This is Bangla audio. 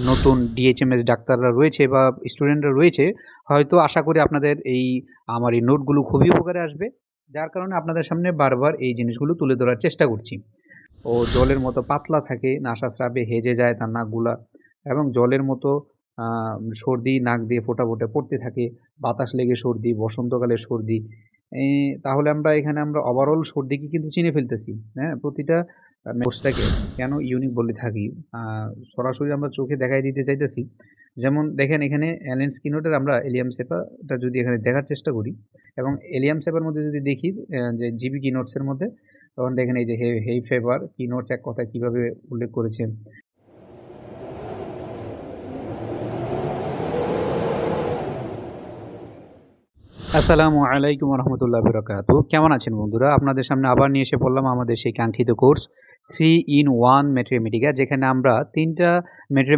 নতুন ডিএইচএমএস ডাক্তাররা রয়েছে বা স্টুডেন্টরা রয়েছে, হয়তো আশা করি আপনাদের আমার এই নোটগুলো খুবই উপকারে আসবে। যার কারণে আপনাদের সামনে বারবার এই জিনিসগুলো তুলে ধরার চেষ্টা করছি। ও জলের মতো পাতলা থাকে, নাসাস্রাবে হেজে যায় তার নাকগুলা এবং জলের মতো আ সর্দি নাক দিয়ে ফোঁটা, ফোঁটা পড়তে থাকে। বাতাস লেগে সর্দি, বসন্তকালে সর্দি। তাহলে আমরা ওভারঅল সর্দিকে কিন্তু চিনে ফেলতেছি। হ্যাঁ? প্রতিটা কোর্সটাকে কেন ইউনিক বলে থাকি, আ সরাসরি আমরা চোখে দেখায় দিতে চাইতেছি। যেমন দেখেন এখানে অ্যালেন স্কিনারের আমরা এলিয়াম সেপাটা যদি এখানে দেখার চেষ্টা করি এবং এলিয়াম সেপার মধ্যে যদি দেখি যে জিবি কিনোটস এর মধ্যে, তখন দেখেন এই যে হেই ফেভার কিনোটস এক কথায় কিভাবে উল্লেখ করেছেন। আসসালামু আলাইকুম ওয়া রাহমাতুল্লাহি ওয়া বারাকাতুহু। কেমন আছেন বন্ধুরা? আপনাদের সামনে আবার নিয়ে এসে পড়লাম আমাদের সেই কাঙ্ক্ষিত কোর্স 3 in 1 ম্যাথমেটিকা, যেখানে আমরা ৩ টা ম্যাথে